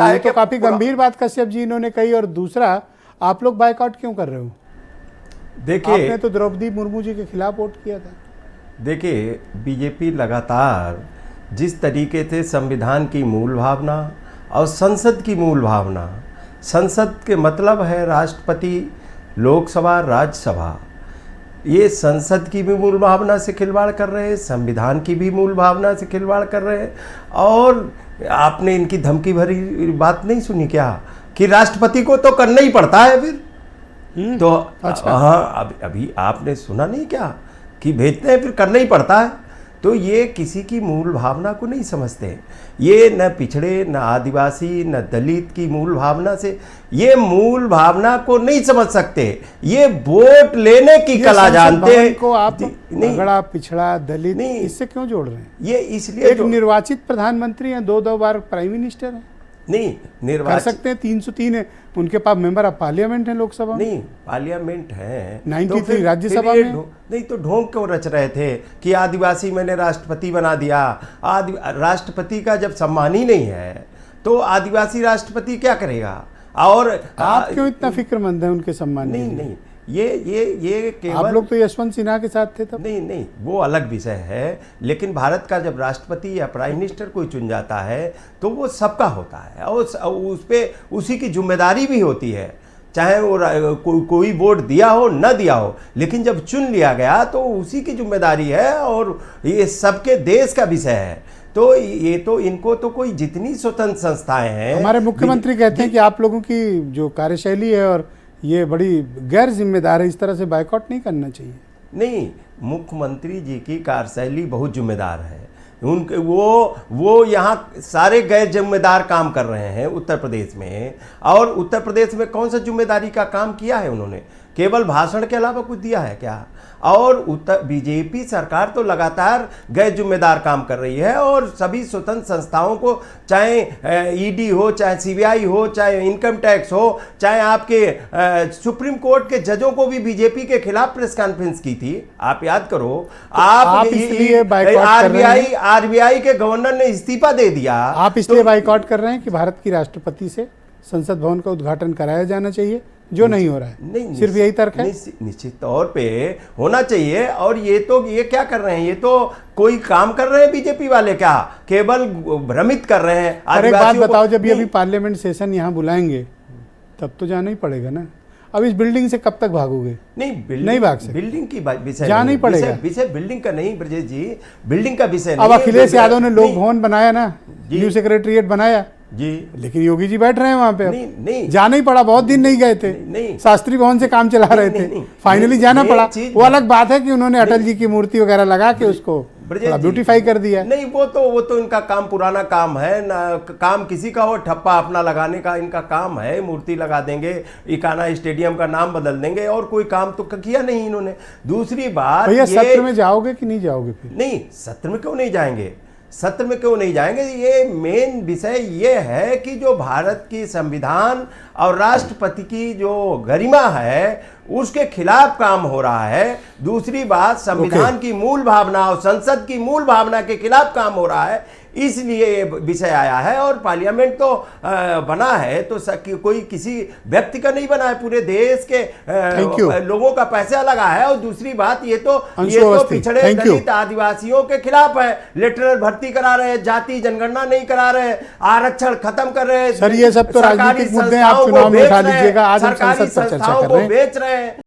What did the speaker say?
ये तो काफी गंभीर बात कश्यप जी इन्होंने कही। और दूसरा, आप लोग बायकॉट क्यों कर रहे हो? देखिए, आपने तो द्रौपदी मुर्मू जी के खिलाफ वोट किया था। देखिए, बीजेपी लगातार जिस तरीके से संविधान की मूल भावना और संसद की मूल भावना, संसद के मतलब है राष्ट्रपति, लोकसभा, राज्यसभा, ये संसद की भी मूल भावना से खिलवाड़ कर रहे हैं, संविधान की भी मूल भावना से खिलवाड़ कर रहे हैं। और आपने इनकी धमकी भरी बात नहीं सुनी क्या कि राष्ट्रपति को तो करना ही पड़ता है फिर? तो अच्छा। हाँ, अभी आपने सुना नहीं क्या कि भेजते हैं फिर करना ही पड़ता है? तो ये किसी की मूल भावना को नहीं समझते। ये न पिछड़े, न आदिवासी, न दलित की मूल भावना से, ये मूल भावना को नहीं समझ सकते। ये वोट लेने की कला जानते हैं को आप नहीं, अगड़ा, पिछड़ा, दलित नहीं, इससे क्यों जोड़ रहे हैं? ये इसलिए एक निर्वाचित प्रधानमंत्री हैं, दो बार प्राइम मिनिस्टर हैं, नहीं कर निर्वाचित सकते हैं। 303 है उनके पास, मेंबर ऑफ पार्लियामेंट है लोकसभा में। नहीं, पार्लियामेंट है 93 राज्यसभा में। नहीं तो ढोंग क्यों रच रहे थे कि आदिवासी मैंने राष्ट्रपति बना दिया? राष्ट्रपति का जब सम्मान ही नहीं है तो आदिवासी राष्ट्रपति क्या करेगा? और आप क्यों इतना फिक्रमंद हैं उनके सम्मान के लिए? नहीं, ये केवल आप लोग तो यशवंत सिन्हा के साथ थे तब। नहीं, वो अलग विषय है। लेकिन भारत का जब राष्ट्रपति या प्राइम मिनिस्टर कोई चुन जाता है तो वो सबका होता है और उस पे उसी की जिम्मेदारी भी होती है, चाहे वो कोई वोट दिया हो न दिया हो। लेकिन जब चुन लिया गया तो उसी की जिम्मेदारी है और ये सबके देश का विषय है। तो ये तो इनको तो कोई जितनी स्वतंत्र संस्थाएं हैं, हमारे मुख्यमंत्री कहते हैं कि आप लोगों की जो कार्यशैली है और ये बड़ी गैर जिम्मेदार है, इस तरह से बायकॉट नहीं करना चाहिए। नहीं, मुख्यमंत्री जी की कार्यशैली बहुत जिम्मेदार है। उनके वो यहाँ सारे गैर जिम्मेदार काम कर रहे हैं उत्तर प्रदेश में। और उत्तर प्रदेश में कौन सा जिम्मेदारी का काम किया है उन्होंने? केवल भाषण के अलावा कुछ दिया है क्या? और बीजेपी सरकार तो लगातार गैर जिम्मेदार काम कर रही है और सभी स्वतंत्र संस्थाओं को, चाहे ईडी हो, चाहे सीबीआई हो, चाहे इनकम टैक्स हो, चाहे आपके सुप्रीम कोर्ट के जजों को भी बीजेपी के खिलाफ प्रेस कॉन्फ्रेंस की थी। आप याद करो। तो आप इसलिए आरबीआई के गवर्नर ने इस्तीफा दे दिया। आप इसलिए बायकॉट कर रहे हैं कि भारत की राष्ट्रपति से संसद भवन का उद्घाटन कराया जाना चाहिए, जो नहीं हो रहा है। नहीं, सिर्फ यही तर्क है? निश्चित तौर पे होना चाहिए। और ये क्या कर रहे हैं? ये तो कोई काम कर रहे हैं बीजेपी वाले क्या? केवल भ्रमित कर रहे हैं। और एक बात बताओ, जब ये अभी पार्लियामेंट सेशन यहाँ बुलाएंगे तब तो जाना ही पड़ेगा ना। अब इस बिल्डिंग से कब तक भागोगे? नहीं भाग सकते। बिल्डिंग की विषय जाना ही पड़ेगा। विषय बिल्डिंग का नहीं ब्रजेश जी, बिल्डिंग का विषय अब अखिलेश यादव ने लोक भवन बनाया ना, न्यू सेक्रेटरिएट बनाया जी, लेकिन योगी जी बैठ रहे हैं वहां पे। नहीं, जाना ही पड़ा। बहुत दिन नहीं गए थे, नहीं, शास्त्री भवन से काम चला रहे थे, फाइनली जाना पड़ा। वो अलग बात है कि उन्होंने अटल जी की मूर्ति वगैरह लगा के उसको ब्यूटीफाई कर दिया। नहीं, वो तो इनका काम पुराना काम है ना। काम किसी का हो, ठप्पा अपना लगाने का इनका काम है। मूर्ति लगा देंगे, इकाना स्टेडियम का नाम बदल देंगे, और कोई काम तो किया नहीं इन्होंने। दूसरी बात, भैया सत्र में जाओगे कि नहीं जाओगे? फिर नहीं, सत्र में क्यों नहीं जाएंगे? सत्र में क्यों नहीं जाएंगे? ये मेन विषय ये है कि जो भारत की संविधान और राष्ट्रपति की जो गरिमा है उसके खिलाफ काम हो रहा है। दूसरी बात, संविधान की मूल भावना और संसद की मूल भावना के खिलाफ काम हो रहा है, इसलिए ये विषय आया है। और पार्लियामेंट तो बना है तो कोई किसी व्यक्ति का नहीं बना है, पूरे देश के लोगों का पैसा लगा है। और दूसरी बात, ये तो पिछड़े दलित आदिवासियों के खिलाफ है। लेटरल भर्ती करा रहे हैं, जाति जनगणना नहीं करा रहे, आरक्षण खत्म कर रहे हैं। सर, ये सब तो राजनीतिक मुद्दे आप चुनाव में उठा लीजिएगा। आज हम सरकारी संसद पर चर्चा संस्थाओं कर रहे को हैं। बेच रहे हैं।